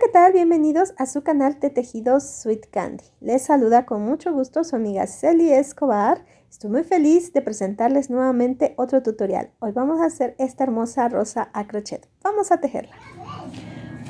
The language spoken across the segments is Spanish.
¿qué tal? Bienvenidos a su canal de tejidos Sweet Candy. Les saluda con mucho gusto su amiga Celi Escobar. Estoy muy feliz de presentarles nuevamente otro tutorial. Hoy vamos a hacer esta hermosa rosa a crochet. Vamos a tejerla.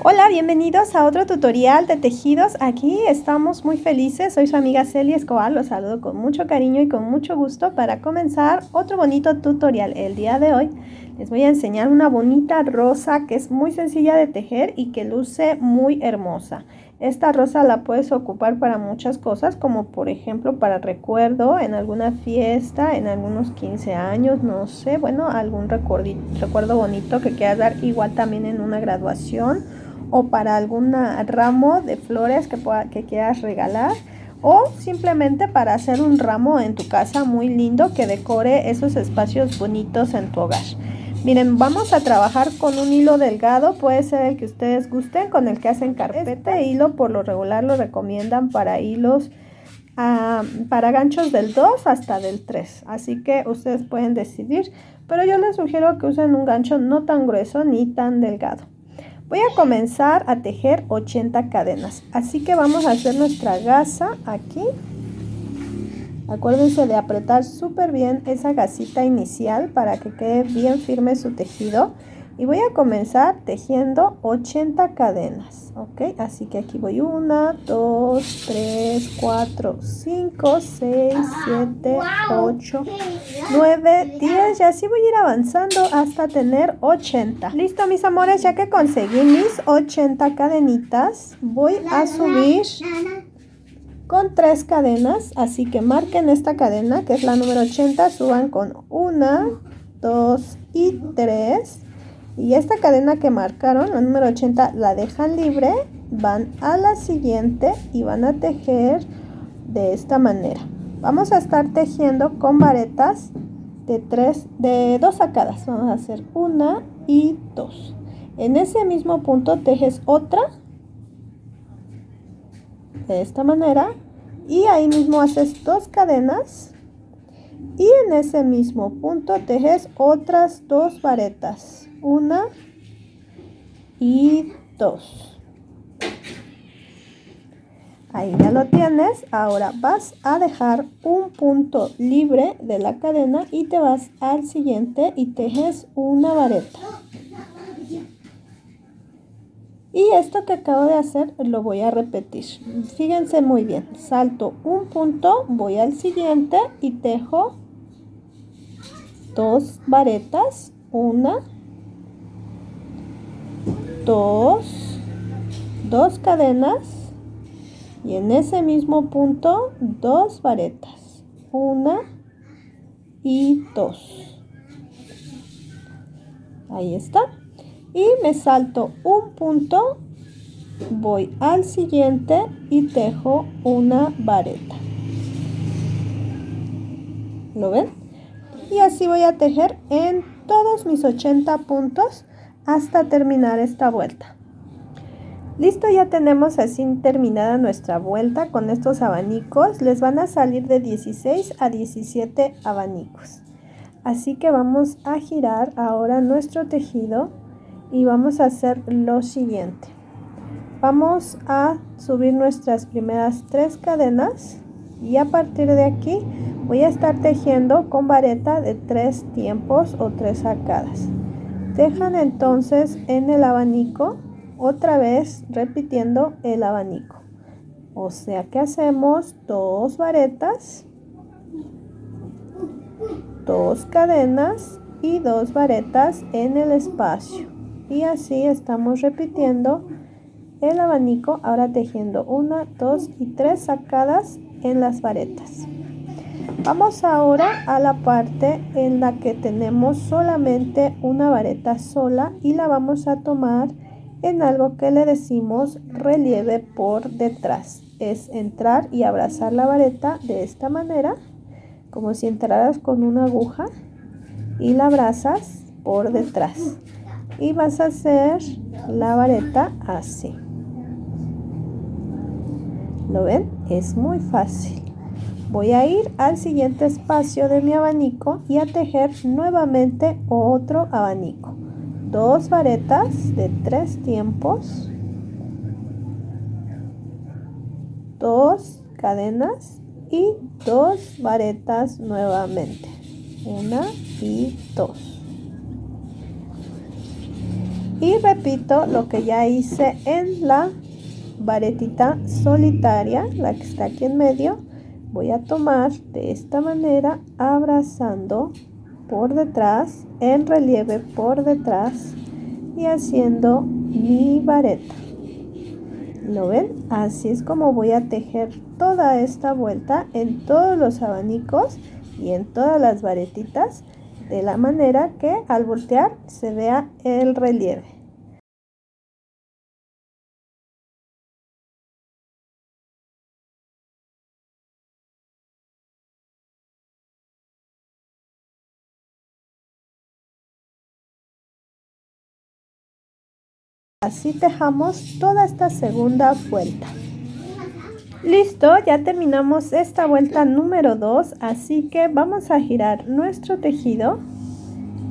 Hola, bienvenidos a otro tutorial de tejidos. Aquí estamos muy felices. Soy su amiga Celi Escobar. Los saludo con mucho cariño y con mucho gusto para comenzar otro bonito tutorial. El día de hoy les voy a enseñar una bonita rosa que es muy sencilla de tejer y que luce muy hermosa. Esta rosa la puedes ocupar para muchas cosas, como por ejemplo para recuerdo en alguna fiesta, en algunos 15 años, no sé, bueno, algún recuerdo bonito que quieras dar, igual también en una graduación o para algún ramo de flores que quieras regalar, o simplemente para hacer un ramo en tu casa muy lindo que decore esos espacios bonitos en tu hogar. Miren, vamos a trabajar con un hilo delgado, puede ser el que ustedes gusten, con el que hacen carpeta. Este hilo por lo regular lo recomiendan para hilos, para ganchos del 2 hasta del 3, así que ustedes pueden decidir, pero yo les sugiero que usen un gancho no tan grueso ni tan delgado. Voy a comenzar a tejer 80 cadenas, así que vamos a hacer nuestra gasa aquí. Acuérdense de apretar súper bien esa gasita inicial para que quede bien firme su tejido. Y voy a comenzar tejiendo 80 cadenas, ¿ok? Así que aquí voy 1, 2, 3, 4, 5, 6, 7, 8, 9, 10 y así voy a ir avanzando hasta tener 80. Listo, mis amores, ya que conseguí mis 80 cadenitas, voy a subir con 3 cadenas, así que marquen esta cadena que es la número 80, suban con 1, 2 y 3. Y esta cadena que marcaron, la número 80, la dejan libre, van a la siguiente y van a tejer de esta manera. Vamos a estar tejiendo con varetas de 2 sacadas. Vamos a hacer 1 y 2. En ese mismo punto tejes otra de esta manera y ahí mismo haces 2 cadenas y en ese mismo punto tejes otras 2 varetas. 1 y 2. Ahí ya lo tienes. Ahora vas a dejar un punto libre de la cadena y te vas al siguiente y tejes una vareta. Y esto que acabo de hacer lo voy a repetir. Fíjense muy bien. Salto un punto, voy al siguiente y tejo 2 varetas. 1, 2 cadenas y en ese mismo punto 2 varetas, 1 y 2. Ahí está. Y me salto un punto, voy al siguiente y tejo una vareta. ¿Lo ven? Y así voy a tejer en todos mis 80 puntos hasta terminar esta vuelta. Listo, ya tenemos así terminada nuestra vuelta con estos abanicos. Les van a salir de 16 a 17 abanicos. Así que vamos a girar ahora nuestro tejido y vamos a hacer lo siguiente. Vamos a subir nuestras primeras 3 cadenas y a partir de aquí voy a estar tejiendo con vareta de 3 tiempos o 3 sacadas. Tejan entonces en el abanico, otra vez repitiendo el abanico. O sea que hacemos 2 varetas, 2 cadenas y 2 varetas en el espacio. Y así estamos repitiendo el abanico, ahora tejiendo 1, 2 y 3 sacadas en las varetas. Vamos ahora a la parte en la que tenemos solamente una vareta sola y la vamos a tomar en algo que le decimos relieve por detrás. Es entrar y abrazar la vareta de esta manera, como si entraras con una aguja y la abrazas por detrás. Y vas a hacer la vareta así. ¿Lo ven? Es muy fácil. Voy a ir al siguiente espacio de mi abanico y a tejer nuevamente otro abanico. 2 varetas de 3 tiempos 2 cadenas y 2 varetas nuevamente. 1 y 2. Y repito lo que ya hice en la varetita solitaria, la que está aquí en medio. Voy a tomar de esta manera, abrazando por detrás, en relieve por detrás y haciendo mi vareta. ¿Lo ven? Así es como voy a tejer toda esta vuelta en todos los abanicos y en todas las varetitas, de la manera que al voltear se vea el relieve. Así tejamos toda esta segunda vuelta. Listo, ya terminamos esta vuelta número 2, así que vamos a girar nuestro tejido.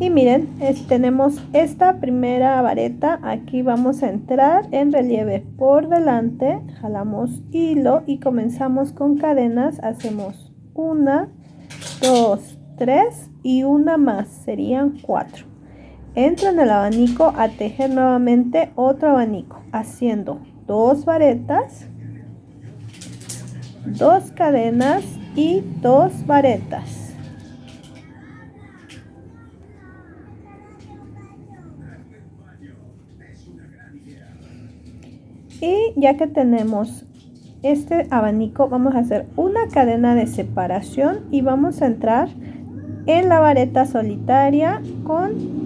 Y miren, tenemos esta primera vareta, aquí vamos a entrar en relieve por delante, jalamos hilo y comenzamos con cadenas, hacemos 1, 2, 3 y una más, serían 4. Entro en el abanico a tejer nuevamente otro abanico, haciendo 2 varetas, 2 cadenas y 2 varetas. Y ya que tenemos este abanico, vamos a hacer una cadena de separación y vamos a entrar en la vareta solitaria con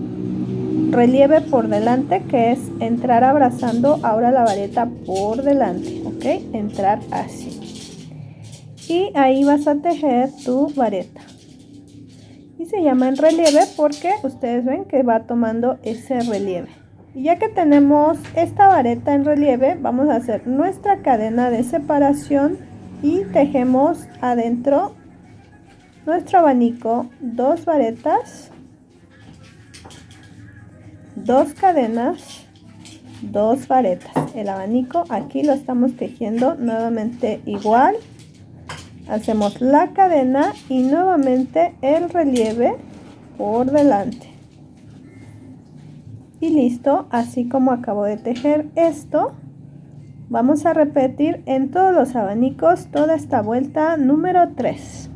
relieve por delante, que es entrar abrazando ahora la vareta por delante, ¿ok? Entrar así. Y ahí vas a tejer tu vareta. Y se llama en relieve porque ustedes ven que va tomando ese relieve. Y ya que tenemos esta vareta en relieve, vamos a hacer nuestra cadena de separación y tejemos adentro nuestro abanico 2 varetas, 2 cadenas, 2 varetas. El abanico aquí lo estamos tejiendo nuevamente igual. Hacemos la cadena y nuevamente el relieve por delante. Y listo, así como acabo de tejer esto, vamos a repetir en todos los abanicos toda esta vuelta número 3.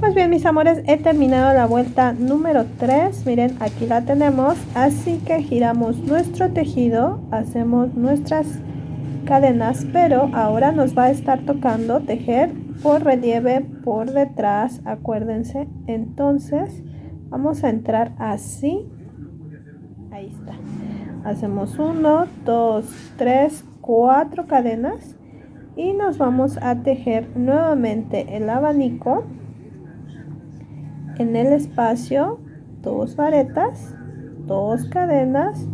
Pues bien, mis amores, he terminado la vuelta número 3. Miren, aquí la tenemos. Así que giramos nuestro tejido, hacemos nuestras cadenas, pero ahora nos va a estar tocando tejer por relieve por detrás, acuérdense. Entonces vamos a entrar así. Ahí está. Hacemos 1, 2, 3, 4 cadenas y nos vamos a tejer nuevamente el abanico. En el espacio 2 varetas, 2 cadenas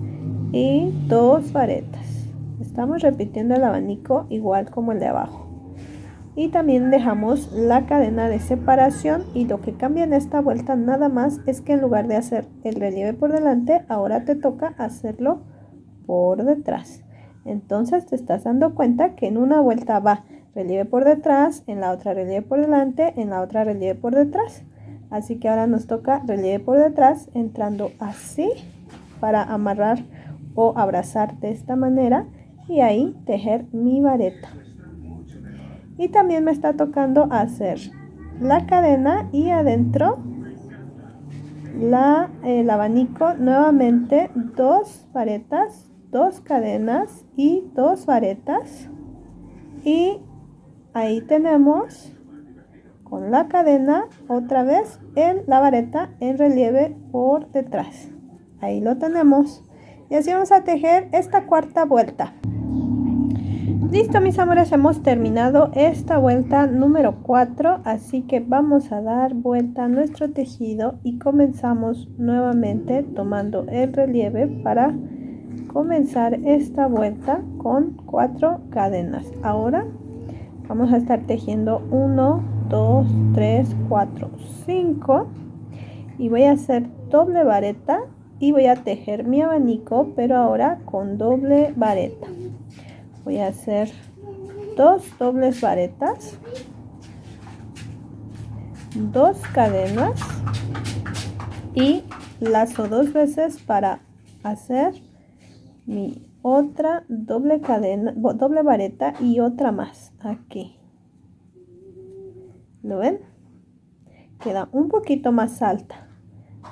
y 2 varetas. Estamos repitiendo el abanico igual como el de abajo. Y también dejamos la cadena de separación, y lo que cambia en esta vuelta nada más es que en lugar de hacer el relieve por delante, ahora te toca hacerlo por detrás. Entonces te estás dando cuenta que en una vuelta va relieve por detrás, en la otra relieve por delante, en la otra relieve por detrás. Así que ahora nos toca relieve por detrás, entrando así para amarrar o abrazar de esta manera y ahí tejer mi vareta. Y también me está tocando hacer la cadena y adentro el abanico, nuevamente 2 varetas, 2 cadenas y 2 varetas. Y ahí tenemos con la cadena otra vez en la vareta en relieve por detrás. Ahí lo tenemos. Y así vamos a tejer esta cuarta vuelta. Listo, mis amores, hemos terminado esta vuelta número 4, así que vamos a dar vuelta a nuestro tejido y comenzamos nuevamente tomando el relieve para comenzar esta vuelta con 4 cadenas. Ahora vamos a estar tejiendo 1, 2, 3, 4, 5 y voy a hacer doble vareta y voy a tejer mi abanico, pero ahora con doble vareta. Voy a hacer 2 dobles varetas, 2 cadenas y lazo 2 veces para hacer mi otra doble cadena, doble vareta y otra más aquí. ¿Lo ven? Queda un poquito más alta.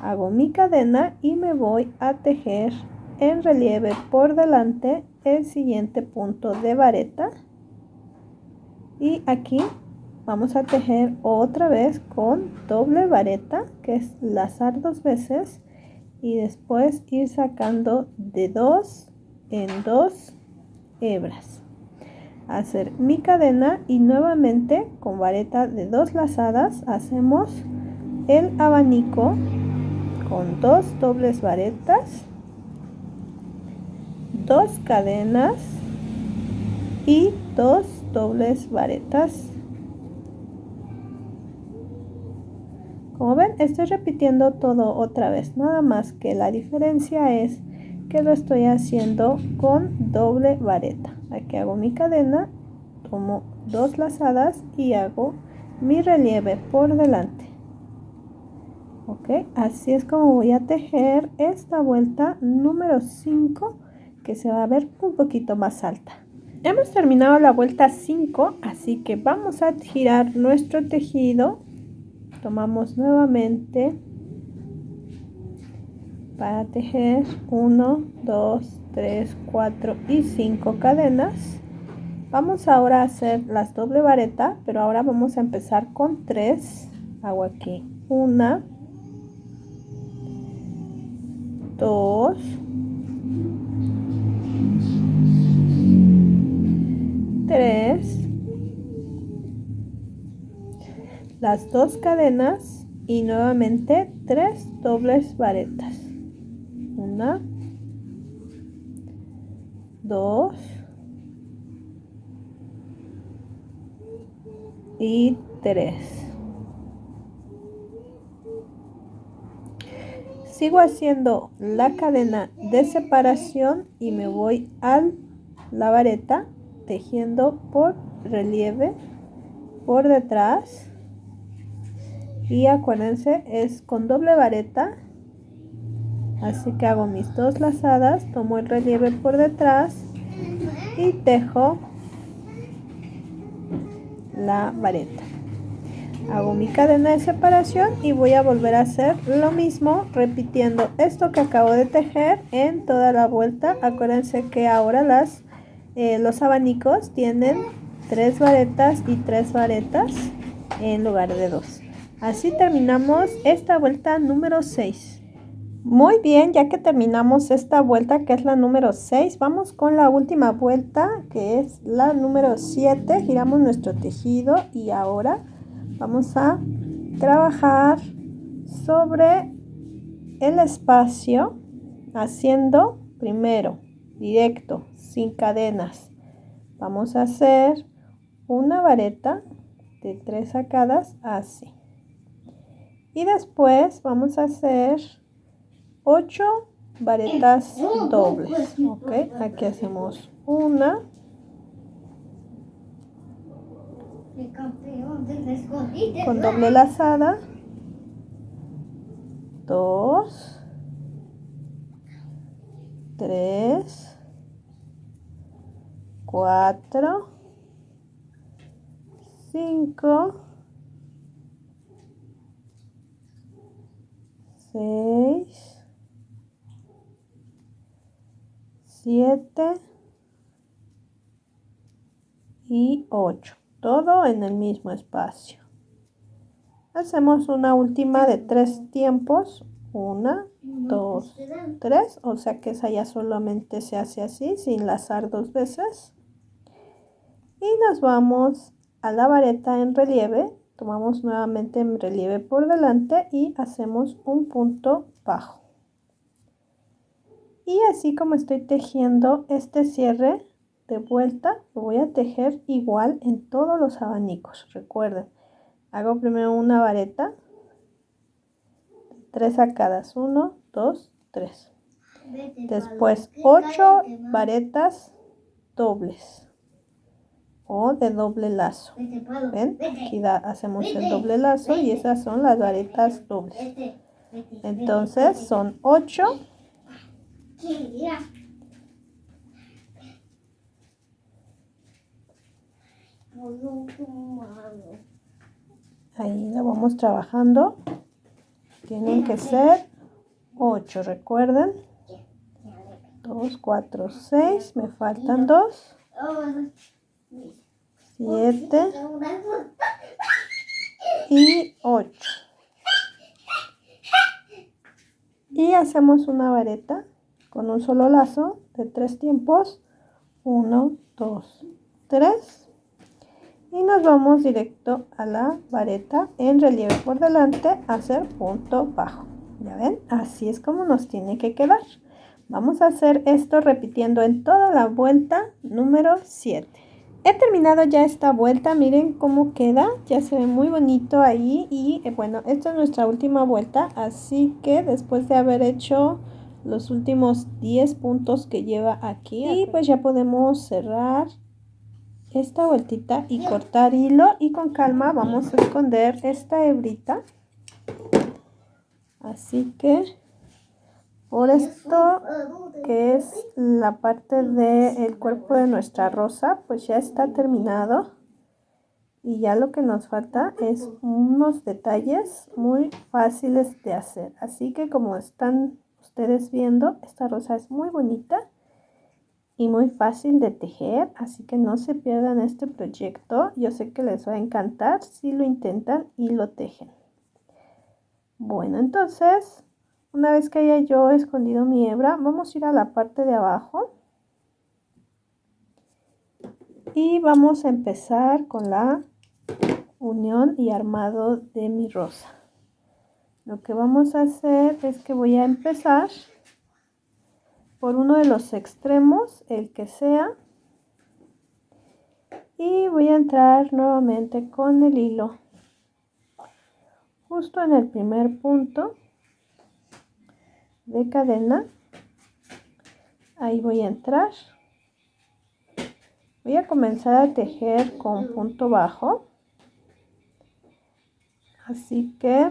Hago mi cadena y me voy a tejer en relieve por delante el siguiente punto de vareta. Y aquí vamos a tejer otra vez con doble vareta, que es lazar 2 veces y después ir sacando de 2 en 2 hebras. Hacer mi cadena y nuevamente con vareta de 2 lazadas hacemos el abanico con 2 dobles varetas, 2 cadenas y 2 dobles varetas. Como ven, estoy repitiendo todo otra vez, nada más que la diferencia es que lo estoy haciendo con doble vareta. Aquí hago mi cadena, tomo 2 lazadas y hago mi relieve por delante. Ok, así es como voy a tejer esta vuelta número 5, que se va a ver un poquito más alta. Hemos terminado la vuelta 5, así que vamos a girar nuestro tejido. Tomamos nuevamente para tejer 1, 2, 3, 4 y 5 cadenas. Vamos ahora a hacer las doble vareta, pero ahora vamos a empezar con 3. Hago aquí 1, 2, 3, las 2 cadenas y nuevamente 3 dobles varetas. 1, 2 y 3. Sigo haciendo la cadena de separación y me voy a la vareta tejiendo por relieve por detrás. Y acuérdense, es con doble vareta, así que hago mis 2 lazadas, tomo el relieve por detrás y tejo la vareta. Hago mi cadena de separación y voy a volver a hacer lo mismo, repitiendo esto que acabo de tejer en toda la vuelta. Acuérdense que ahora los abanicos tienen 3 varetas y 3 varetas en lugar de 2. Así terminamos esta vuelta número 6. Muy bien, ya que terminamos esta vuelta, que es la número 6, vamos con la última vuelta, que es la número 7. Giramos nuestro tejido y ahora vamos a trabajar sobre el espacio, haciendo primero directo, sin cadenas. Vamos a hacer una vareta de 3 sacadas así. Y después vamos a hacer 8 varetas dobles. Ok, aquí hacemos una, con doble lazada, 2, 3, 4, 5, 6, 7 y 8. Todo en el mismo espacio. Hacemos una última de 3 tiempos. 1, 2, 3. O sea que esa ya solamente se hace así, sin lazar 2 veces. Y nos vamos a la vareta en relieve. Tomamos nuevamente en relieve por delante y hacemos un punto bajo. Y así como estoy tejiendo este cierre de vuelta, lo voy a tejer igual en todos los abanicos. Recuerden, hago primero una vareta, 3 sacadas, 1, 2, 3. Después 8 varetas dobles. o de doble lazo. ¿Ven? Aquí hacemos el doble lazo y esas son las varetas dobles. Entonces son 8. Ahí la vamos trabajando. Tienen que ser 8, recuerden. 2, 4, 6. Me faltan 2. 7 y 8. Y hacemos una vareta con un solo lazo de 3 tiempos. 1, 2, 3. Y nos vamos directo a la vareta en relieve por delante a hacer punto bajo. ¿Ya ven? Así es como nos tiene que quedar. Vamos a hacer esto repitiendo en toda la vuelta número 7. He terminado ya esta vuelta, miren cómo queda, ya se ve muy bonito ahí y bueno, esta es nuestra última vuelta, así que después de haber hecho los últimos 10 puntos que lleva aquí, y pues ya podemos cerrar esta vueltita y cortar hilo y con calma vamos a esconder esta hebrita. Así que por esto que es la parte del cuerpo de nuestra rosa, pues ya está terminado y ya lo que nos falta es unos detalles muy fáciles de hacer. Así que como están ustedes viendo, esta rosa es muy bonita y muy fácil de tejer, así que no se pierdan este proyecto. Yo sé que les va a encantar si lo intentan y lo tejen. Bueno, entonces una vez que haya yo escondido mi hebra, vamos a ir a la parte de abajo y vamos a empezar con la unión y armado de mi rosa. Lo que vamos a hacer es que voy a empezar por uno de los extremos, el que sea, y voy a entrar nuevamente con el hilo justo en el primer punto de cadena. Ahí voy a entrar, voy a comenzar a tejer con punto bajo, así que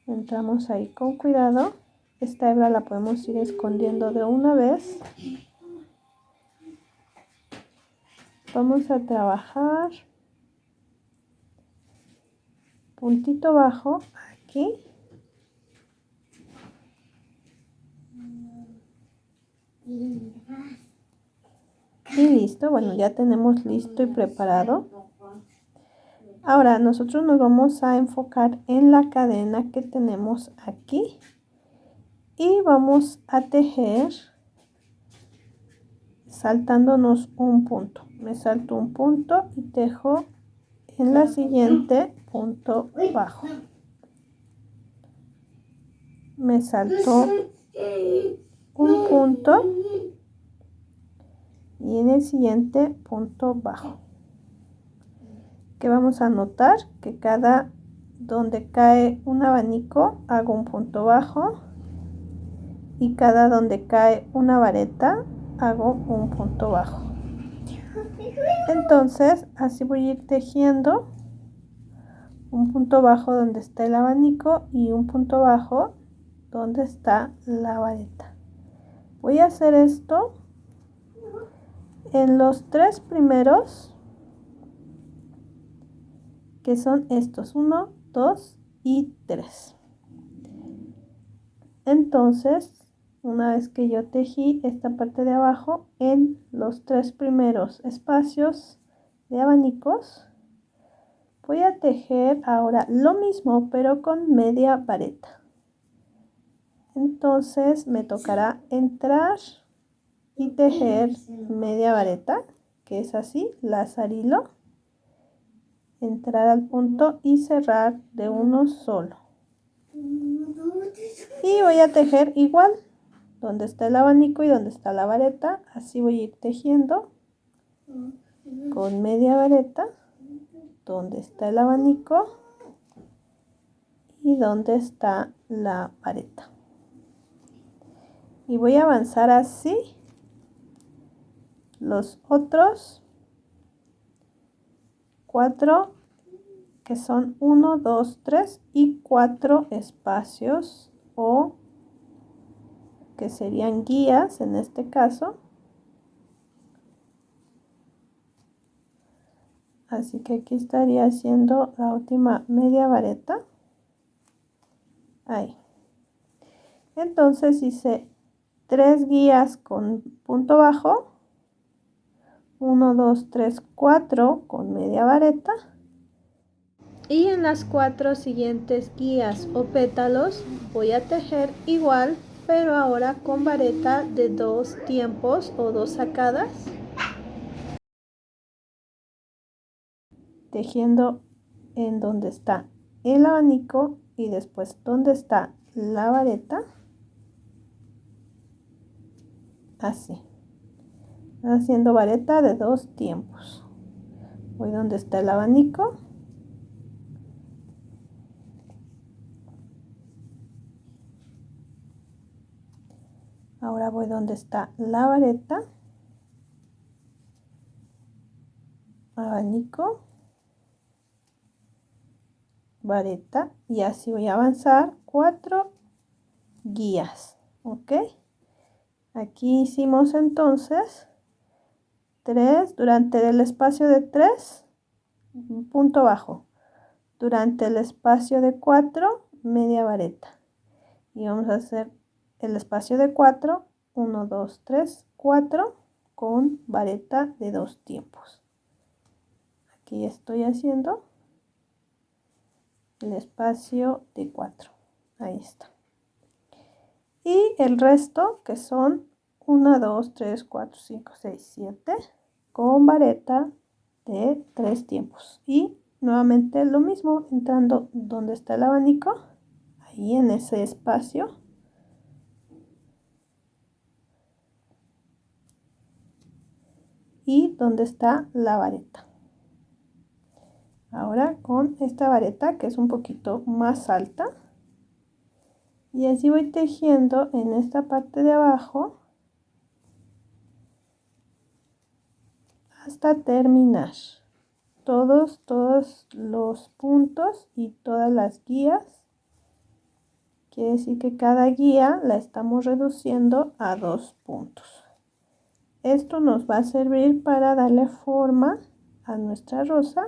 entramos ahí con cuidado. Esta hebra la podemos ir escondiendo de una vez. Vamos a trabajar puntito bajo aquí. Y listo, bueno, ya tenemos listo y preparado. Ahora nosotros nos vamos a enfocar en la cadena que tenemos aquí y vamos a tejer saltándonos un punto. Me salto un punto y tejo en la siguiente punto bajo. Me salto un punto y en el siguiente punto bajo. Que vamos a notar que cada donde cae un abanico hago un punto bajo y cada donde cae una vareta hago un punto bajo. Entonces así voy a ir tejiendo un punto bajo donde está el abanico y un punto bajo donde está la vareta. Voy a hacer esto en los 3 primeros, que son estos, 1, 2 y 3. Entonces, una vez que yo tejí esta parte de abajo en los 3 primeros espacios de abanicos, voy a tejer ahora lo mismo pero con media vareta. Entonces me tocará entrar y tejer media vareta, que es así, lazar hilo, entrar al punto y cerrar de uno solo. Y voy a tejer igual donde está el abanico y donde está la vareta, así voy a ir tejiendo con media vareta donde está el abanico y donde está la vareta. Y voy a avanzar así los otros 4 que son 1, 2, 3 y 4 espacios o que serían guías en este caso. Así que aquí estaría haciendo la última media vareta. Ahí. Entonces hice 3 guías con punto bajo. 1, 2, 3, 4 con media vareta. Y en las 4 siguientes guías o pétalos voy a tejer igual, pero ahora con vareta de 2 tiempos o 2 sacadas. Tejiendo en donde está el abanico y después donde está la vareta. Así. Haciendo vareta de 2 tiempos. Voy donde está el abanico. Ahora voy donde está la vareta. Abanico. Vareta. Y así voy a avanzar 4 guías. ¿Ok? Aquí hicimos entonces 3 durante el espacio de 3, punto bajo. Durante el espacio de 4, media vareta. Y vamos a hacer el espacio de 4, 1, 2, 3, 4 con vareta de 2 tiempos. Aquí estoy haciendo el espacio de 4. Ahí está. Y el resto que son 1, 2, 3, 4, 5, 6, 7 con vareta de 3 tiempos. Y nuevamente lo mismo, entrando donde está el abanico, ahí en ese espacio. Y donde está la vareta. Ahora con esta vareta que es un poquito más alta. Y así voy tejiendo en esta parte de abajo hasta terminar todos los puntos y todas las guías. Quiere decir que cada guía la estamos reduciendo a 2 puntos. Esto nos va a servir para darle forma a nuestra rosa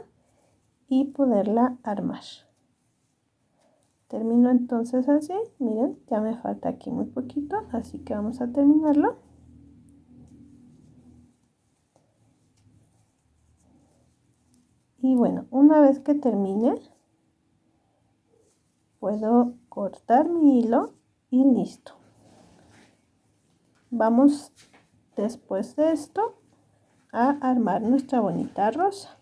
y poderla armar. Termino entonces así. Miren, ya me falta aquí muy poquito, así que vamos a terminarlo. Y bueno, una vez que termine, puedo cortar mi hilo y listo. Vamos después de esto a armar nuestra bonita rosa.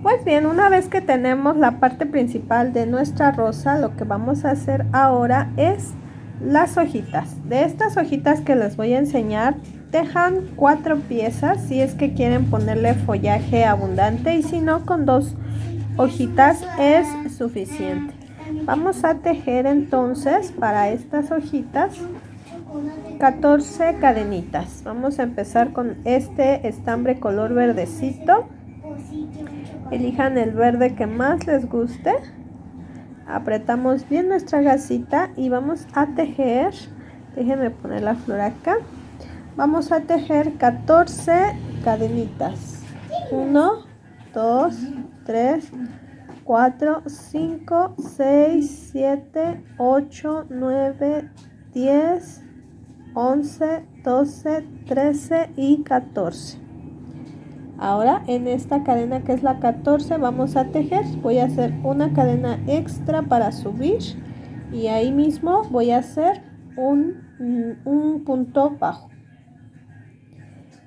Pues bien, una vez que tenemos la parte principal de nuestra rosa, lo que vamos a hacer ahora es las hojitas. De estas hojitas que les voy a enseñar, tejan 4 piezas si es que quieren ponerle follaje abundante, y si no, con 2 hojitas es suficiente. Vamos a tejer entonces para estas hojitas 14 cadenitas. Vamos a empezar con este estambre color verdecito. Elijan el verde que más les guste. Apretamos bien nuestra gasita y vamos a tejer. Déjenme poner la flor acá. Vamos a tejer 14 cadenitas. 1, 2, 3, 4, 5, 6, 7, 8, 9, 10, 11, 12, 13 y 14. Ahora en esta cadena que es la 14 vamos a tejer. Voy a hacer una cadena extra para subir y ahí mismo voy a hacer un punto bajo.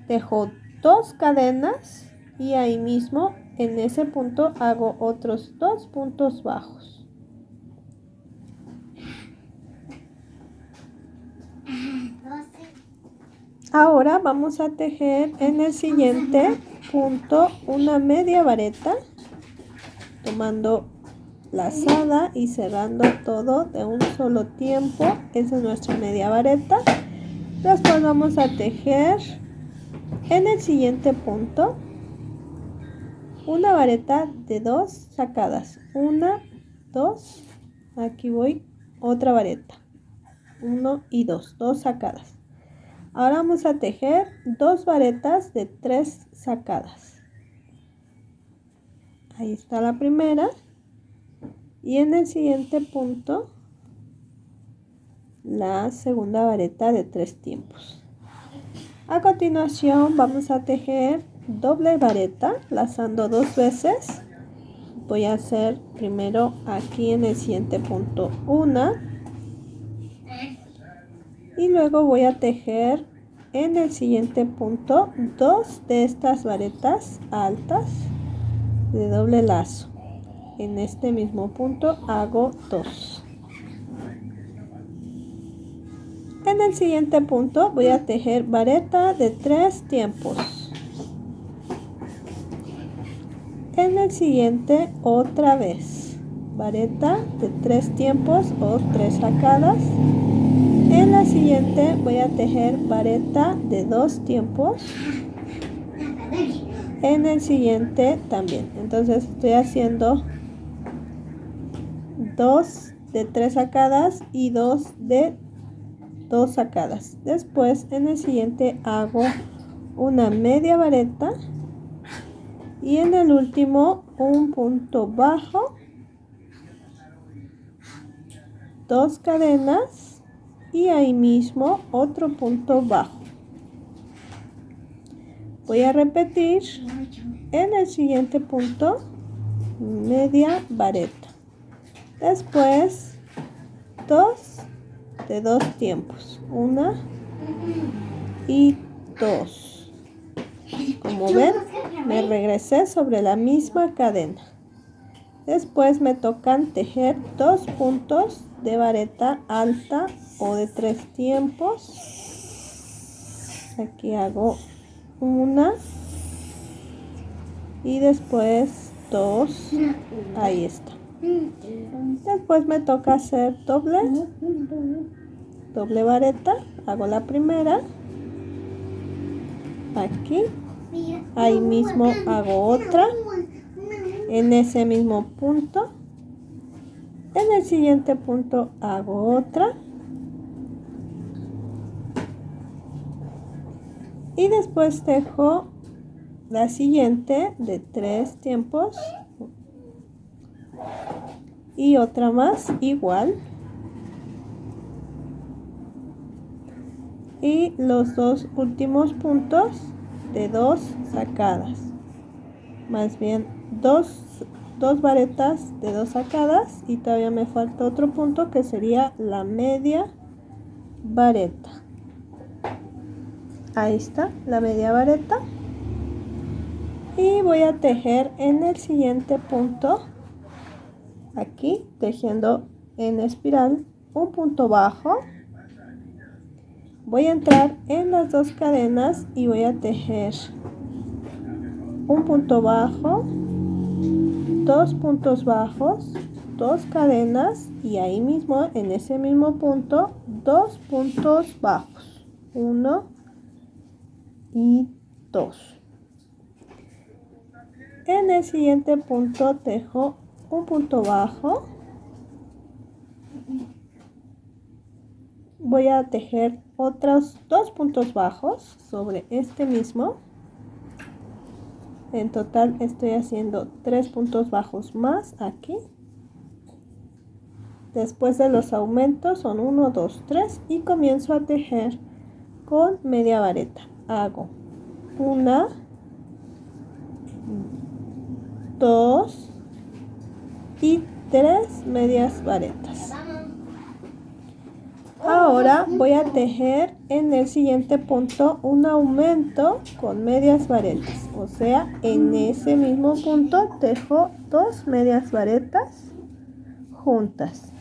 Tejo 2 cadenas y ahí mismo en ese punto hago otros 2 puntos bajos. Ahora vamos a tejer en el siguiente punto una media vareta, tomando lazada y cerrando todo de un solo tiempo. Esa es nuestra media vareta. Después vamos a tejer en el siguiente punto una vareta de 2 sacadas. 1, 2, aquí voy, otra vareta. 1 y 2, 2 sacadas. Ahora vamos a tejer 2 varetas de 3 sacadas. Ahí está la primera. Y en el siguiente punto, la segunda vareta de 3 tiempos. A continuación vamos a tejer doble vareta, lazando 2 veces. Voy a hacer primero aquí en el siguiente punto una. Y luego voy a tejer en el siguiente punto 2 de estas varetas altas de doble lazo. En este mismo punto hago 2. En el siguiente punto voy a tejer vareta de 3 tiempos. En el siguiente otra vez vareta de 3 tiempos o 3 sacadas. En la siguiente voy a tejer vareta de 2 tiempos. En el siguiente también. Entonces estoy haciendo 2 de 3 sacadas y 2 de 2 sacadas. Después en el siguiente hago una media vareta y en el último un punto bajo, 2 cadenas y ahí mismo otro punto bajo. Voy a repetir en el siguiente punto media vareta. Después 2 de 2 tiempos, 1 y 2. Como ven, me regresé sobre la misma cadena. Después me tocan tejer 2 puntos de vareta alta o de 3 tiempos. Aquí hago 1 y después 2. Ahí está. Después me toca hacer doble vareta. Hago la primera aquí, ahí mismo hago otra en ese mismo punto. En el siguiente punto hago otra y después tejo la siguiente de 3 tiempos y otra más igual, y los 2 últimos puntos de 2 sacadas, más bien 2 varetas de 2 sacadas, y todavía me falta otro punto que sería la media vareta. Ahí está la media vareta y voy a tejer en el siguiente punto, aquí tejiendo en espiral, un punto bajo. Voy a entrar en las 2 cadenas y voy a tejer un punto bajo, 2 puntos bajos, 2 cadenas y ahí mismo en ese mismo punto 2 puntos bajos, 1 y 2. En el siguiente punto tejo un punto bajo. Voy a tejer otros 2 puntos bajos sobre este mismo. En total estoy haciendo 3 puntos bajos más aquí. Después de los aumentos son 1, 2, 3 y comienzo a tejer con media vareta. Hago 1, 2 y 3 medias varetas. Ahora voy a tejer en el siguiente punto un aumento con medias varetas, o sea, en ese mismo punto tejo 2 medias varetas juntas.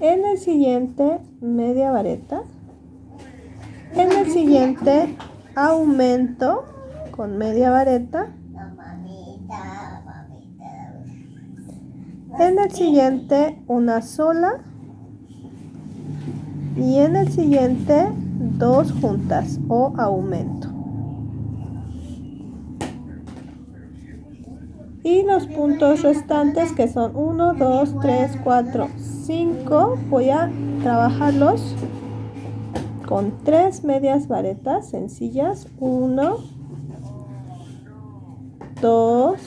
En el siguiente media vareta, en el siguiente aumento con media vareta, en el siguiente una sola y en el siguiente 2 juntas o aumento. Y los puntos restantes, que son 1, 2, 3, 4, 5, voy a trabajarlos con 3 medias varetas sencillas. 1, 2,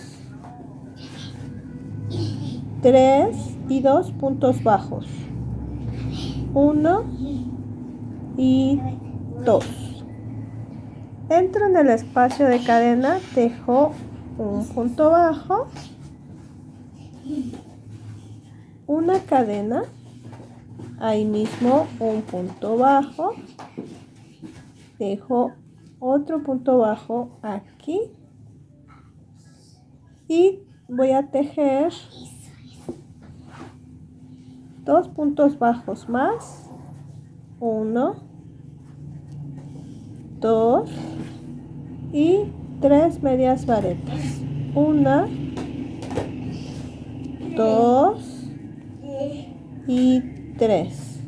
3 y 2 puntos bajos. 1 y 2. Entro en el espacio de cadena, tejo un punto bajo, una cadena, ahí mismo un punto bajo, dejo otro punto bajo aquí y voy a tejer 2 puntos bajos más, 1, 2 y 3 medias varetas, 1, 2 y 3.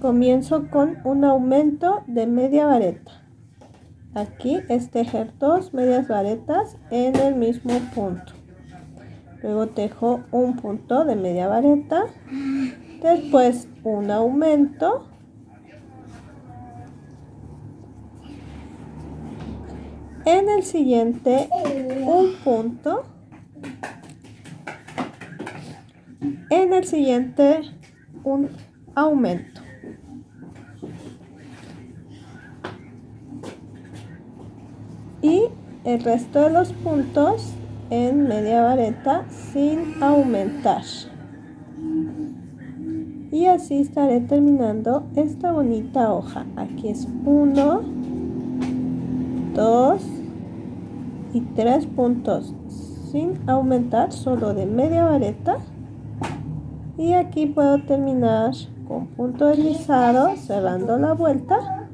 Comienzo con un aumento de media vareta. Aquí es tejer 2 medias varetas en el mismo punto. Luego tejo un punto de media vareta, después un aumento, en el siguiente un punto, en el siguiente un aumento. Y el resto de los puntos en media vareta sin aumentar. Y así estaré terminando esta bonita hoja. Aquí es 1, 2 y 3 puntos sin aumentar, solo de media vareta. Y aquí puedo terminar con punto deslizado, cerrando la vuelta.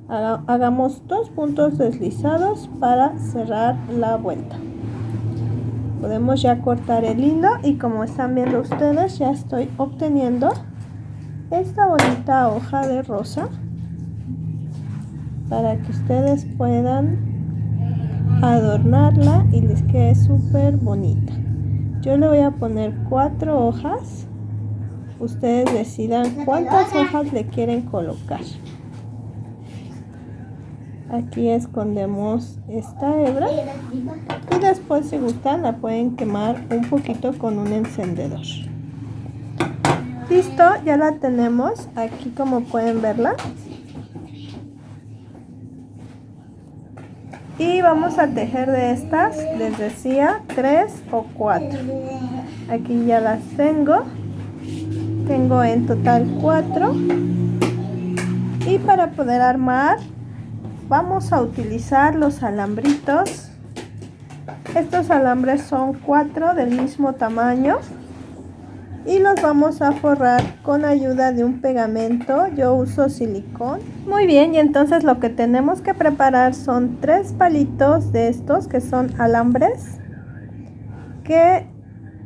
Hagamos 2 puntos deslizados para cerrar la vuelta. Podemos ya cortar el hilo y como están viendo ustedes, ya estoy obteniendo esta bonita hoja de rosa para que ustedes puedan adornarla y les quede súper bonita. Yo le voy a poner 4 hojas. Ustedes decidan cuántas hojas le quieren colocar. Aquí escondemos esta hebra y después, si gustan, la pueden quemar un poquito con un encendedor. Listo, ya la tenemos aquí, como pueden verla. Y vamos a tejer de estas, les decía, 3 o 4. Aquí ya las tengo. Tengo en total 4. Y para poder armar, vamos a utilizar los alambritos. Estos alambres son 4 del mismo tamaño. Y los vamos a forrar con ayuda de un pegamento. Yo uso silicón. Muy bien, y entonces lo que tenemos que preparar son 3 palitos de estos que son alambres. Que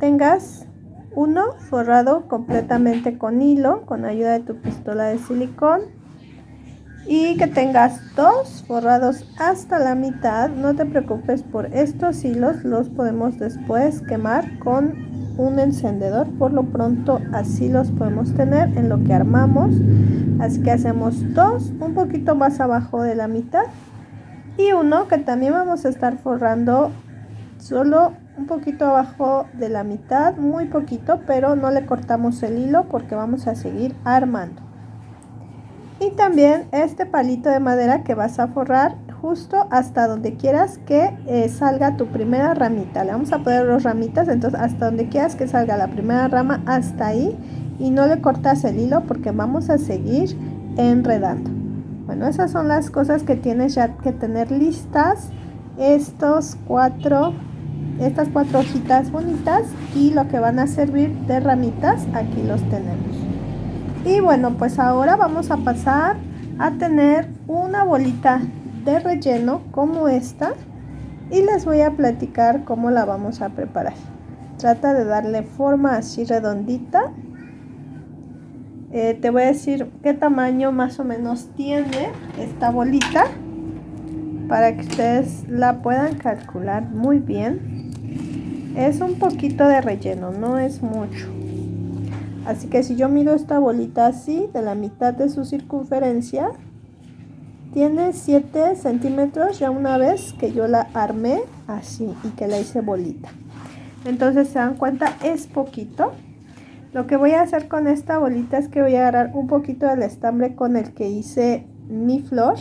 tengas uno forrado completamente con hilo, con ayuda de tu pistola de silicón. Y que tengas 2 forrados hasta la mitad. No te preocupes por estos hilos, los podemos después quemar con un encendedor. Por lo pronto así los podemos tener en lo que armamos. Así que hacemos 2 un poquito más abajo de la mitad y uno que también vamos a estar forrando solo un poquito abajo de la mitad, muy poquito, pero no le cortamos el hilo porque vamos a seguir armando. Y también este palito de madera que vas a forrar justo hasta donde quieras que salga tu primera ramita. Le vamos a poner 2 ramitas, entonces hasta donde quieras que salga la primera rama, hasta ahí. Y no le cortas el hilo porque vamos a seguir enredando. Bueno, esas son las cosas que tienes ya que tener listas. Estas 4 hojitas bonitas y lo que van a servir de ramitas, aquí los tenemos. Y bueno, pues ahora vamos a pasar a tener una bolita de relleno como esta y les voy a platicar cómo la vamos a preparar. Trata de darle forma así redondita. Te voy a decir qué tamaño más o menos tiene esta bolita para que ustedes la puedan calcular muy bien. Es un poquito de relleno, no es mucho. Así que si yo mido esta bolita así, de la mitad de su circunferencia, tiene 7 centímetros ya una vez que yo la armé así y que la hice bolita. Entonces se dan cuenta, es poquito. Lo que voy a hacer con esta bolita es que voy a agarrar un poquito del estambre con el que hice mi flor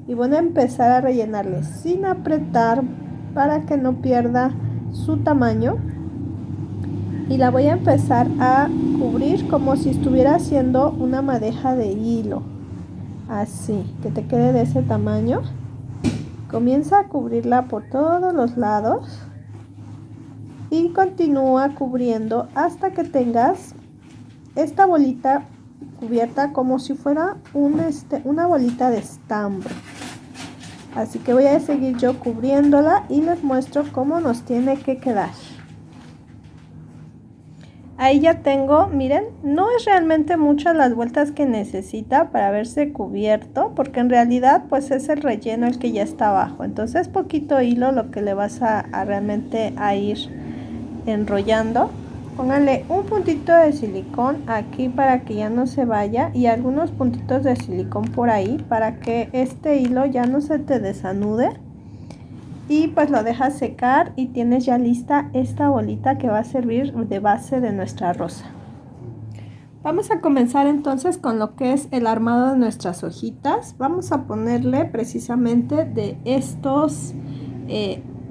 y voy a empezar a rellenarle sin apretar para que no pierda su tamaño, y la voy a empezar a cubrir como si estuviera haciendo una madeja de hilo, así que te quede de ese tamaño. Comienza a cubrirla por todos los lados y continúa cubriendo hasta que tengas esta bolita cubierta como si fuera una bolita de estambre. Así que voy a seguir yo cubriéndola y les muestro cómo nos tiene que quedar. Ahí ya tengo, miren, no es realmente muchas las vueltas que necesita para verse cubierto, porque en realidad pues es el relleno el que ya está abajo. Entonces poquito hilo lo que le vas a realmente a ir enrollando. Pónganle un puntito de silicón aquí para que ya no se vaya y algunos puntitos de silicón por ahí para que este hilo ya no se te desanude. Y pues lo dejas secar y tienes ya lista esta bolita que va a servir de base de nuestra rosa. Vamos a comenzar entonces con lo que es el armado de nuestras hojitas. Vamos a ponerle precisamente de estos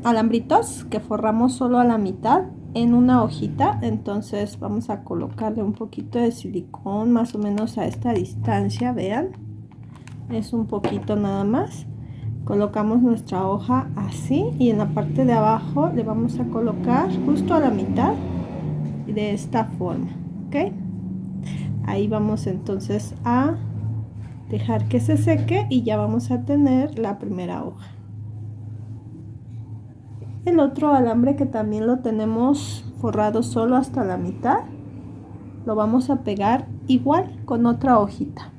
alambritos que forramos solo a la mitad en una hojita. Entonces vamos a colocarle un poquito de silicón más o menos a esta distancia, vean, es un poquito nada más. Colocamos nuestra hoja así y en la parte de abajo le vamos a colocar justo a la mitad de esta forma, ¿ok? Ahí vamos entonces a dejar que se seque y ya vamos a tener la primera hoja. El otro alambre que también lo tenemos forrado solo hasta la mitad, lo vamos a pegar igual con otra hojita.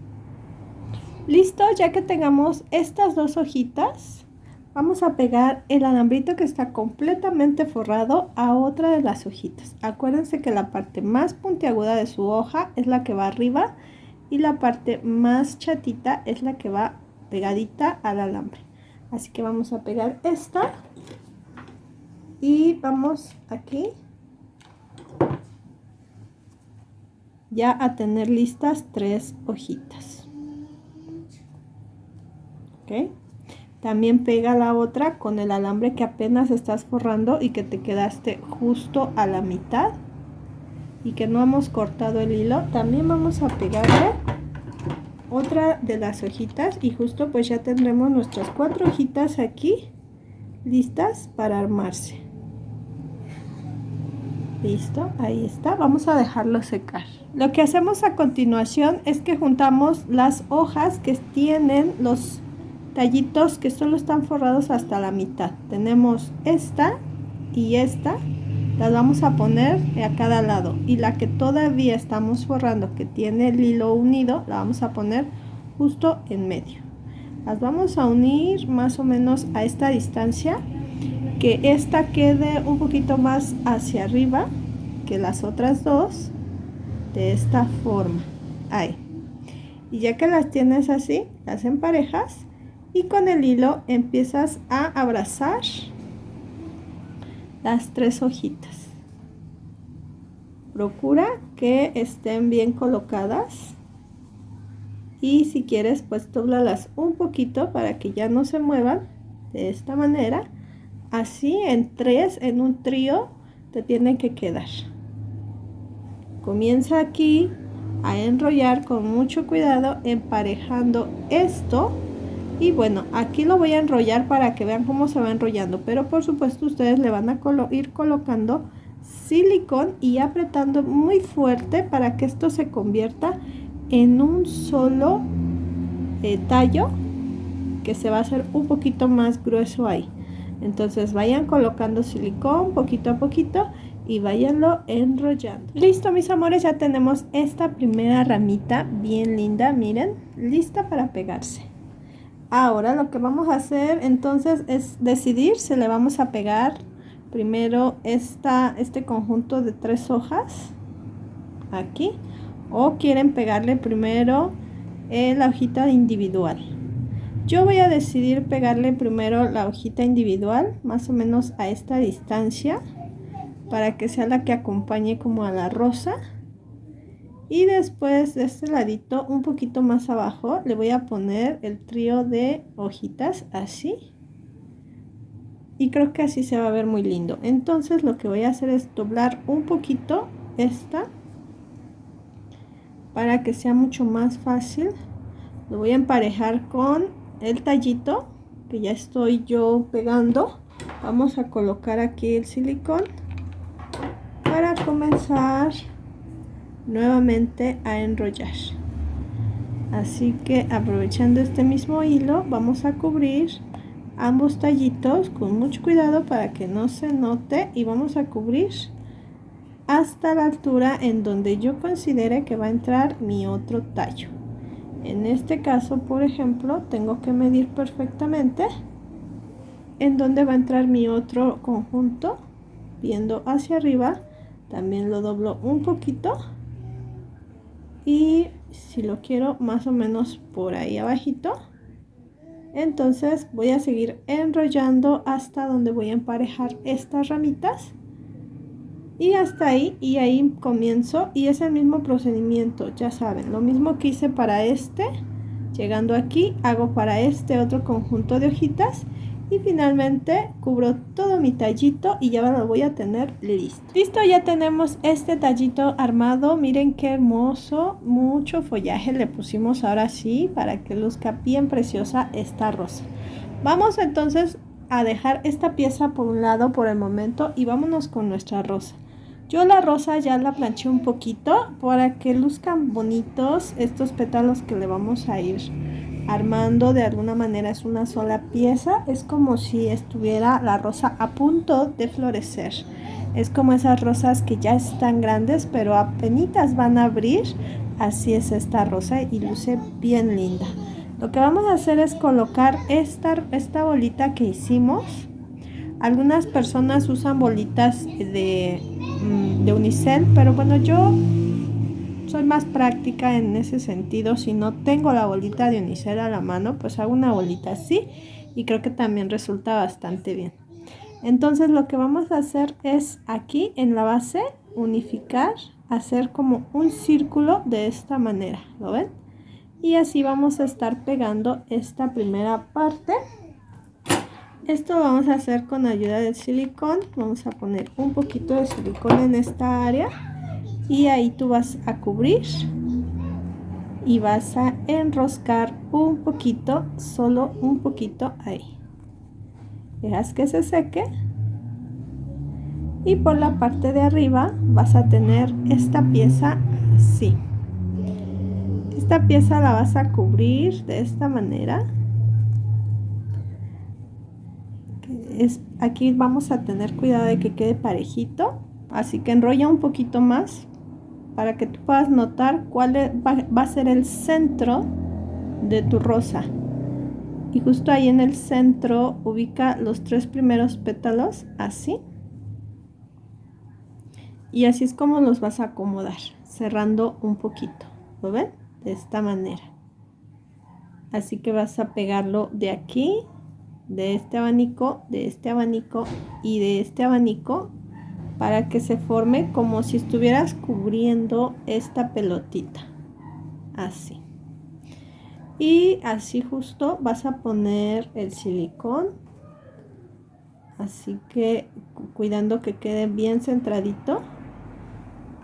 Listo, ya que tengamos estas dos hojitas, vamos a pegar el alambrito que está completamente forrado a otra de las hojitas. Acuérdense que la parte más puntiaguda de su hoja es la que va arriba y la parte más chatita es la que va pegadita al alambre. Así que vamos a pegar esta y vamos aquí ya a tener listas 3 hojitas. ¿Okay? También pega la otra con el alambre que apenas estás forrando y que te quedaste justo a la mitad y que no hemos cortado el hilo. También vamos a pegarle otra de las hojitas y justo pues ya tendremos nuestras 4 hojitas aquí listas para armarse. Listo, ahí está. Vamos a dejarlo secar. Lo que hacemos a continuación es que juntamos las hojas que tienen los tallitos que solo están forrados hasta la mitad. Tenemos esta y esta, las vamos a poner a cada lado, y la que todavía estamos forrando que tiene el hilo unido la vamos a poner justo en medio. Las vamos a unir más o menos a esta distancia, que esta quede un poquito más hacia arriba que las otras dos, de esta forma. Ahí. Y ya que las tienes así, las emparejas y con el hilo empiezas a abrazar las 3 hojitas. Procura que estén bien colocadas y si quieres pues dóblalas un poquito para que ya no se muevan, de esta manera. Así en 3, en un trío te tiene que quedar. Comienza aquí a enrollar con mucho cuidado, emparejando esto. Y bueno, aquí lo voy a enrollar para que vean cómo se va enrollando, pero por supuesto ustedes le van a ir colocando silicón y apretando muy fuerte para que esto se convierta en un solo tallo, que se va a hacer un poquito más grueso ahí. Entonces vayan colocando silicón poquito a poquito y váyanlo enrollando. Listo, mis amores, ya tenemos esta primera ramita bien linda, miren, lista para pegarse. Ahora lo que vamos a hacer entonces es decidir si le vamos a pegar primero este conjunto de 3 hojas aquí, o quieren pegarle primero la hojita individual. Yo voy a decidir pegarle primero la hojita individual, más o menos a esta distancia, para que sea la que acompañe como a la rosa. Y después de este ladito, un poquito más abajo, le voy a poner el trío de hojitas así. Y creo que así se va a ver muy lindo. Entonces lo que voy a hacer es doblar un poquito esta, para que sea mucho más fácil. Lo voy a emparejar con el tallito que ya estoy yo pegando. Vamos a colocar aquí el silicón para comenzar nuevamente a enrollar. Así que aprovechando este mismo hilo, vamos a cubrir ambos tallitos con mucho cuidado para que no se note, y vamos a cubrir hasta la altura en donde yo considere que va a entrar mi otro tallo. En este caso, por ejemplo, tengo que medir perfectamente en donde va a entrar mi otro conjunto, viendo hacia arriba. También lo doblo un poquito, y si lo quiero más o menos por ahí abajito, entonces voy a seguir enrollando hasta donde voy a emparejar estas ramitas, y hasta ahí, y ahí comienzo. Y es el mismo procedimiento, ya saben, lo mismo que hice para llegando aquí hago para este otro conjunto de hojitas, y finalmente cubro todo mi tallito y ya lo voy a tener listo. Listo, ya tenemos este tallito armado. Miren qué hermoso, mucho follaje le pusimos ahora sí para que luzca bien preciosa esta rosa. Vamos entonces a dejar esta pieza por un lado por el momento y vámonos con nuestra rosa. Yo la rosa ya la planché un poquito para que luzcan bonitos estos pétalos que le vamos a ir armando. De alguna manera es una sola pieza, es como si estuviera la rosa a punto de florecer. Es como esas rosas que ya están grandes pero apenitas van a abrir. Así es esta rosa y luce bien linda. Lo que vamos a hacer es colocar esta bolita que hicimos. Algunas personas usan bolitas de unicel, pero bueno, yo soy más práctica en ese sentido. Si no tengo la bolita de unicel a la mano, pues hago una bolita así y creo que también resulta bastante bien. Entonces lo que vamos a hacer es aquí en la base unificar, hacer como un círculo de esta manera, ¿lo ven? Y así vamos a estar pegando esta primera parte. Esto lo vamos a hacer con ayuda del silicón. Vamos a poner un poquito de silicón en esta área y ahí tú vas a cubrir y vas a enroscar un poquito, solo un poquito ahí. Dejas que se seque y por la parte de arriba vas a tener esta pieza así. Esta pieza la vas a cubrir de esta manera. Aquí vamos a tener cuidado de que quede parejito, así que enrolla un poquito más para que tú puedas notar cuál va a ser el centro de tu rosa. Y justo ahí en el centro ubica los 3 primeros pétalos así. Y así es como los vas a acomodar, cerrando un poquito, ¿lo ven? De esta manera. Así que vas a pegarlo de aquí, de este abanico y de este abanico, para que se forme como si estuvieras cubriendo esta pelotita, así. Y así justo vas a poner el silicón, así que cuidando que quede bien centradito.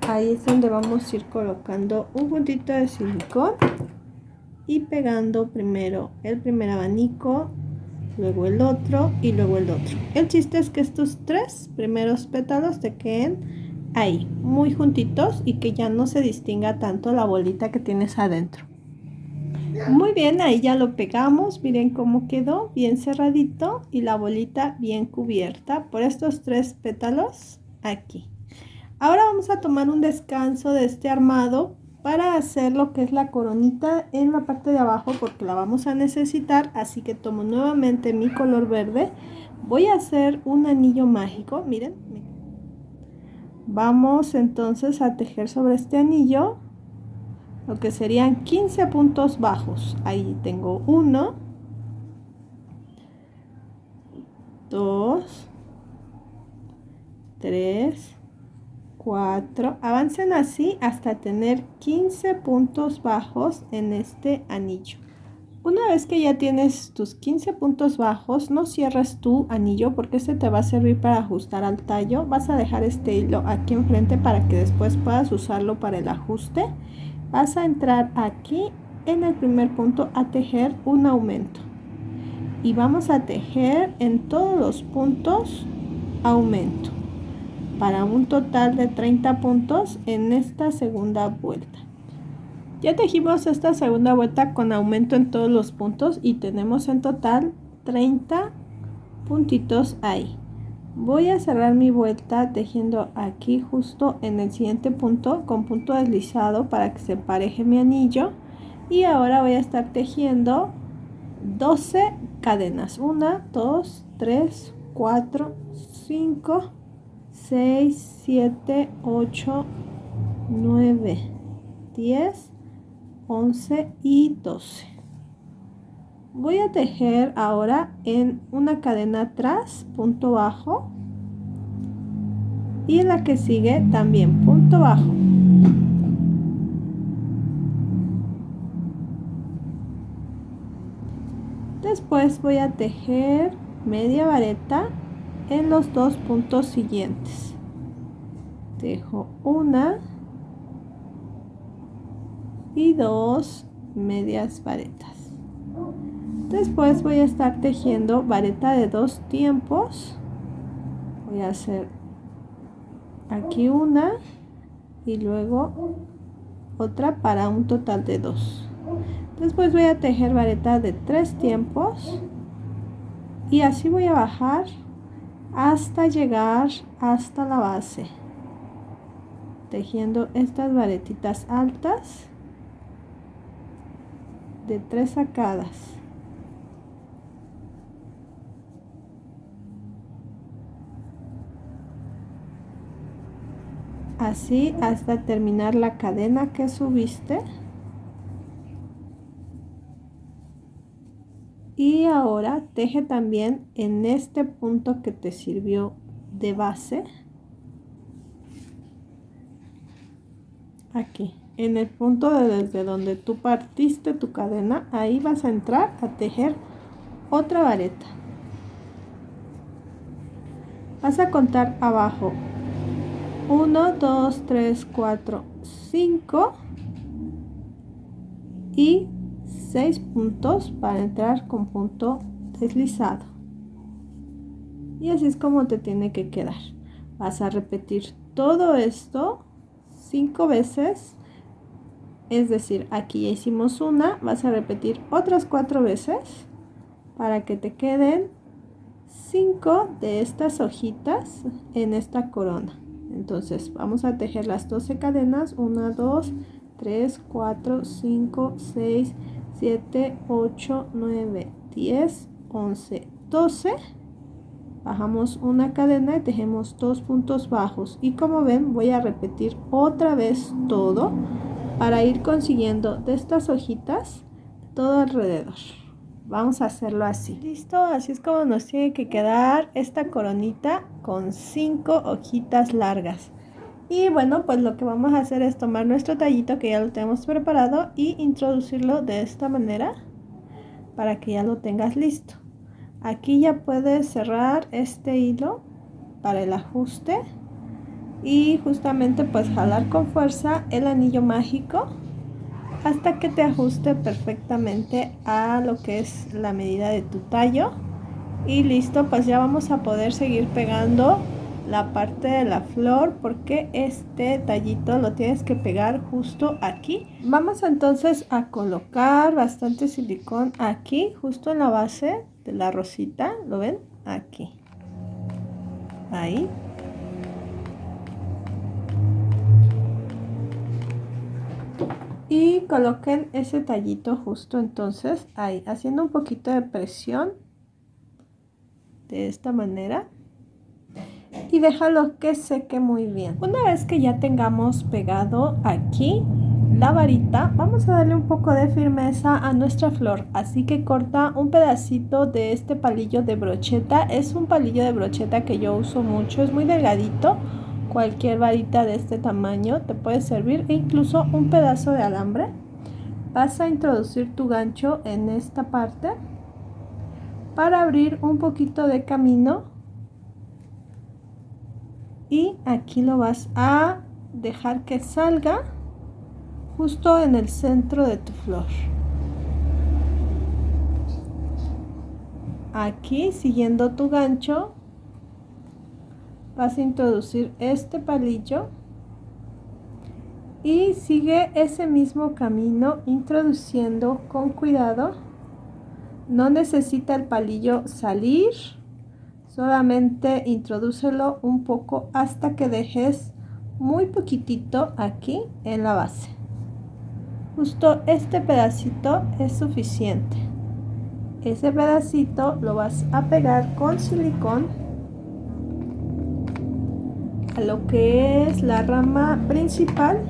Ahí es donde vamos a ir colocando un puntito de silicón y pegando primero el primer abanico, luego el otro y luego el otro. El chiste es que estos 3 primeros pétalos te queden ahí, muy juntitos, y que ya no se distinga tanto la bolita que tienes adentro. Muy bien, ahí ya lo pegamos. Miren cómo quedó, bien cerradito y la bolita bien cubierta por estos 3 pétalos aquí. Ahora vamos a tomar un descanso de este armado para hacer lo que es la coronita en la parte de abajo, porque la vamos a necesitar. Así que tomo nuevamente mi color verde. Voy a hacer un anillo mágico, miren. Vamos entonces a tejer sobre este anillo lo que serían 15 puntos bajos. Ahí tengo 1, 2, 3, 4. Avancen así hasta tener 15 puntos bajos en este anillo. Una vez que ya tienes tus 15 puntos bajos, no cierres tu anillo porque este te va a servir para ajustar al tallo. Vas a dejar este hilo aquí enfrente para que después puedas usarlo para el ajuste. Vas a entrar aquí en el primer punto a tejer un aumento. Y vamos a tejer en todos los puntos aumento, para un total de 30 puntos en esta segunda vuelta. Ya tejimos esta segunda vuelta con aumento en todos los puntos y tenemos en total 30 puntitos ahí. Voy a cerrar mi vuelta tejiendo aquí justo en el siguiente punto con punto deslizado para que se empareje mi anillo. Y ahora voy a estar tejiendo 12 cadenas. 1, 2, 3, 4, 5, 6, 7, 8, 9, 10, 11 y 12. Voy a tejer ahora en una cadena atrás, punto bajo, y en la que sigue también punto bajo. Después voy a tejer media vareta en los dos puntos siguientes. Tejo una y 2 medias varetas. Después voy a estar tejiendo vareta de 2 tiempos. Voy a hacer aquí una y luego otra para un total de 2. Después voy a tejer vareta de 3 tiempos y así voy a bajar hasta llegar hasta la base, tejiendo estas varetitas altas de 3 sacadas. Así hasta terminar la cadena que subiste. Y ahora teje también en este punto que te sirvió de base. Aquí, en el punto desde donde tú partiste tu cadena, ahí vas a entrar a tejer otra vareta. Vas a contar abajo 1, 2, 3, 4, 5 y 6 puntos para entrar con punto deslizado. Y así es como te tiene que quedar. Vas a repetir todo esto 5 veces. Es decir, aquí ya hicimos una, vas a repetir otras 4 veces para que te queden 5 de estas hojitas en esta corona. Entonces vamos a tejer las 12 cadenas. 1, 2, 3, 4, 5, 6, 7, 8, 9, 10, 11, 12. Bajamos una cadena y tejemos 2 puntos bajos. Y como ven, voy a repetir otra vez todo para ir consiguiendo de estas hojitas todo alrededor. Vamos a hacerlo así. Listo, así es como nos tiene que quedar esta coronita con 5 hojitas largas. Y bueno, pues lo que vamos a hacer es tomar nuestro tallito que ya lo tenemos preparado y introducirlo de esta manera para que ya lo tengas listo. Aquí ya puedes cerrar este hilo para el ajuste y justamente pues jalar con fuerza el anillo mágico hasta que te ajuste perfectamente a lo que es la medida de tu tallo. Y listo, pues ya vamos a poder seguir pegando la parte de la flor, porque este tallito lo tienes que pegar justo aquí. Vamos entonces a colocar bastante silicón aquí, justo en la base de la rosita. ¿Lo ven? Aquí, ahí. Y coloquen ese tallito justo entonces ahí, haciendo un poquito de presión de esta manera. Y déjalo que seque muy bien. Una vez que ya tengamos pegado aquí la varita, vamos a darle un poco de firmeza a nuestra flor. Así que corta un pedacito de este palillo de brocheta. Es un palillo de brocheta que yo uso mucho, es muy delgadito. Cualquier varita de este tamaño te puede servir, e incluso un pedazo de alambre. Vas a introducir tu gancho en esta parte para abrir un poquito de camino. Y aquí lo vas a dejar que salga justo en el centro de tu flor. Aquí, siguiendo tu gancho, vas a introducir este palillo y sigue ese mismo camino introduciendo con cuidado. No necesita el palillo salir, solamente introdúcelo un poco hasta que dejes muy poquitito aquí en la base. Justo este pedacito es suficiente. Ese pedacito lo vas a pegar con silicón a lo que es la rama principal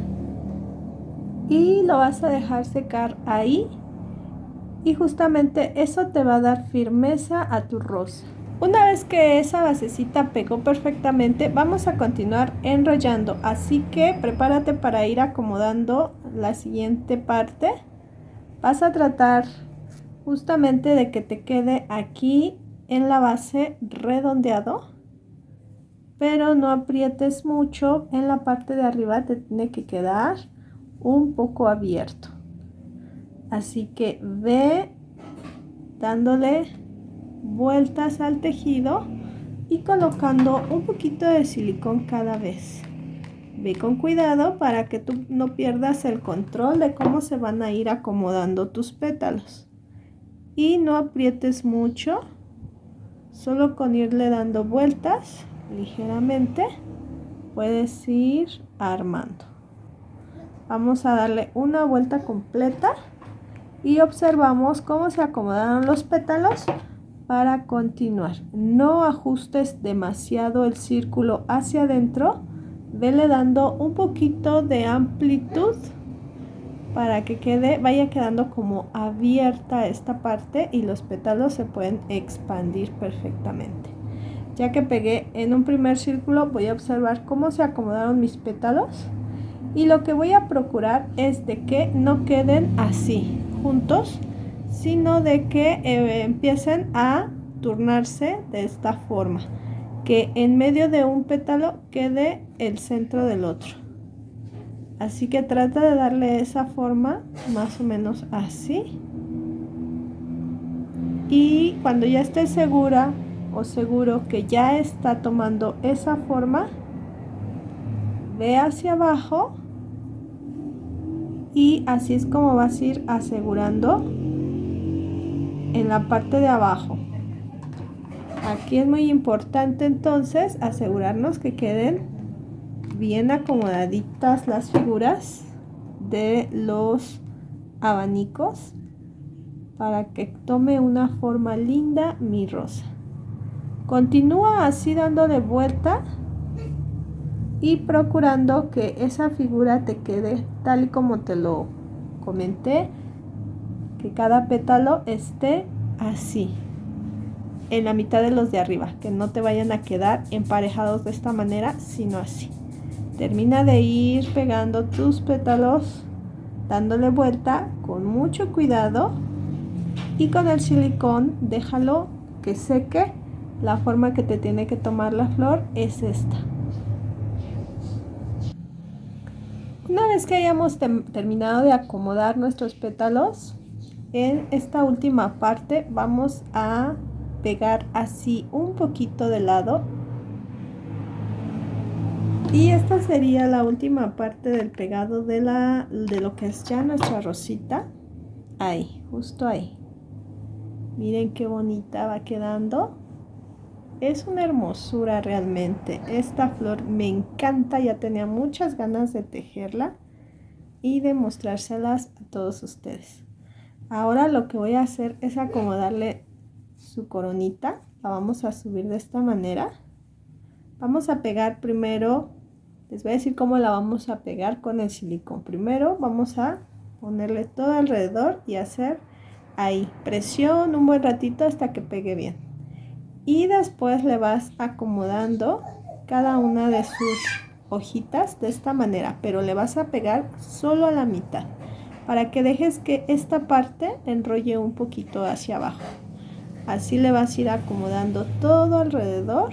y lo vas a dejar secar ahí, y justamente eso te va a dar firmeza a tu rosa. Una vez que esa basecita pegó perfectamente, vamos a continuar enrollando, así que prepárate para ir acomodando la siguiente parte. Vas a tratar justamente de que te quede aquí en la base redondeado, pero no aprietes mucho. En la parte de arriba te tiene que quedar un poco abierto, así que ve dándole vueltas al tejido y colocando un poquito de silicón cada vez. Ve con cuidado para que tú no pierdas el control de cómo se van a ir acomodando tus pétalos. Y no aprietes mucho, solo con irle dando vueltas ligeramente puedes ir armando. Vamos a darle una vuelta completa y observamos cómo se acomodaron los pétalos. Para continuar, no ajustes demasiado el círculo hacia adentro, vele dando un poquito de amplitud para que vaya quedando como abierta esta parte y los pétalos se pueden expandir perfectamente. Ya que pegué en un primer círculo, voy a observar cómo se acomodaron mis pétalos, y lo que voy a procurar es de que no queden así juntos, sino de que empiecen a turnarse de esta forma, que en medio de un pétalo quede el centro del otro. Así que trata de darle esa forma, más o menos así. Y cuando ya estés segura o seguro que ya está tomando esa forma, ve hacia abajo y así es como vas a ir asegurando en la parte de abajo. Aquí es muy importante entonces asegurarnos que queden bien acomodaditas las figuras de los abanicos para que tome una forma linda mi rosa. Continúa así dándole vuelta y procurando que esa figura te quede tal y como te lo comenté, que cada pétalo esté así en la mitad de los de arriba, que no te vayan a quedar emparejados de esta manera, sino así. Termina de ir pegando tus pétalos, dándole vuelta con mucho cuidado, y con el silicón déjalo que seque. La forma que te tiene que tomar la flor es esta. Una vez que hayamos terminado de acomodar nuestros pétalos, en esta última parte vamos a pegar así un poquito de lado, y esta sería la última parte del pegado de lo que es ya nuestra rosita. Ahí, justo ahí. Miren qué bonita va quedando. Es una hermosura realmente. Esta flor me encanta, ya tenía muchas ganas de tejerla. y de mostrárselas a todos ustedes. Ahora lo que voy a hacer es acomodarle su coronita. La vamos a subir de esta manera. Vamos a pegar primero, les voy a decir cómo la vamos a pegar con el silicón. Primero vamos a ponerle todo alrededor y hacer ahí presión un buen ratito hasta que pegue bien. Y después le vas acomodando cada una de sus hojitas de esta manera, pero le vas a pegar solo a la mitad para que dejes que esta parte enrolle un poquito hacia abajo. Así le vas a ir acomodando todo alrededor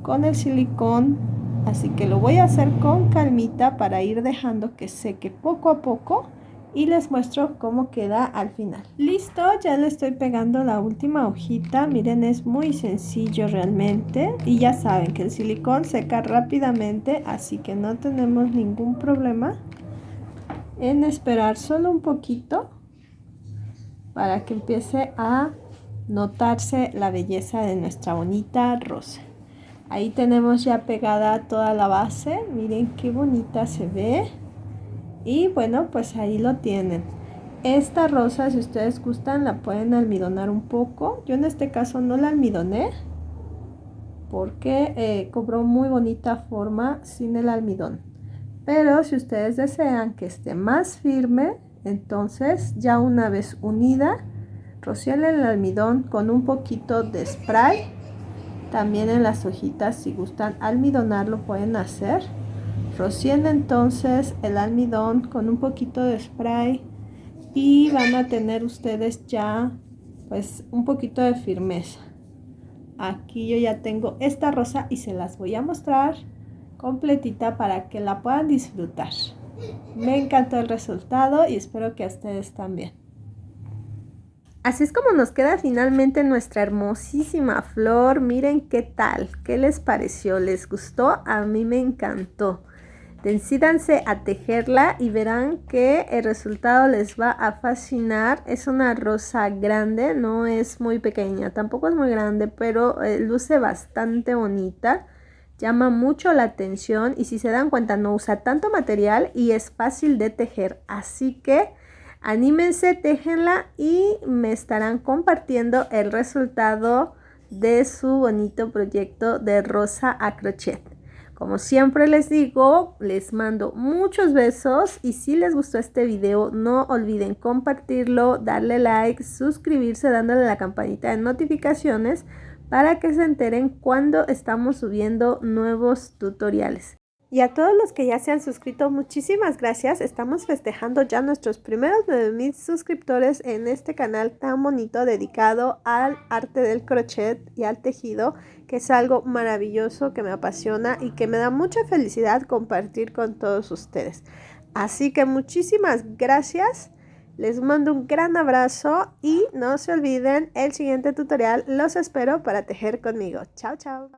con el silicón, así que lo voy a hacer con calmita para ir dejando que seque poco a poco y les muestro cómo queda al final. Listo, ya le estoy pegando la última hojita. Miren, es muy sencillo realmente y ya saben que el silicón seca rápidamente, así que no tenemos ningún problema en esperar solo un poquito para que empiece a notarse la belleza de nuestra bonita rosa. Ahí tenemos ya pegada toda la base, miren qué bonita se ve. Y bueno, pues ahí lo tienen. Esta rosa, si ustedes gustan, la pueden almidonar un poco. Yo en este caso no la almidoné porque cobró muy bonita forma sin el almidón. Pero si ustedes desean que esté más firme, entonces ya una vez unida, rocíen el almidón con un poquito de spray. También en las hojitas, si gustan almidonar, lo pueden hacer. Rocíen entonces el almidón con un poquito de spray y van a tener ustedes ya pues un poquito de firmeza. Aquí yo ya tengo esta rosa y se las voy a mostrar completita para que la puedan disfrutar. Me encantó el resultado y espero que a ustedes también. Así es como nos queda finalmente nuestra hermosísima flor. Miren qué tal, qué les pareció, ¿les gustó? A mí me encantó. Decídanse a tejerla y verán que el resultado les va a fascinar. Es una rosa grande, no es muy pequeña, tampoco es muy grande, pero luce bastante bonita. Llama mucho la atención y si se dan cuenta no usa tanto material y es fácil de tejer. Así que anímense, téjenla y me estarán compartiendo el resultado de su bonito proyecto de rosa a crochet. Como siempre les digo, les mando muchos besos y si les gustó este video no olviden compartirlo, darle like, suscribirse dándole a la campanita de notificaciones para que se enteren cuando estamos subiendo nuevos tutoriales. Y a todos los que ya se han suscrito, muchísimas gracias. Estamos festejando ya nuestros primeros 9000 suscriptores en este canal tan bonito dedicado al arte del crochet y al tejido, que es algo maravilloso que me apasiona y que me da mucha felicidad compartir con todos ustedes. Así que muchísimas gracias. Les mando un gran abrazo y no se olviden, el siguiente tutorial los espero para tejer conmigo. Chao, chao.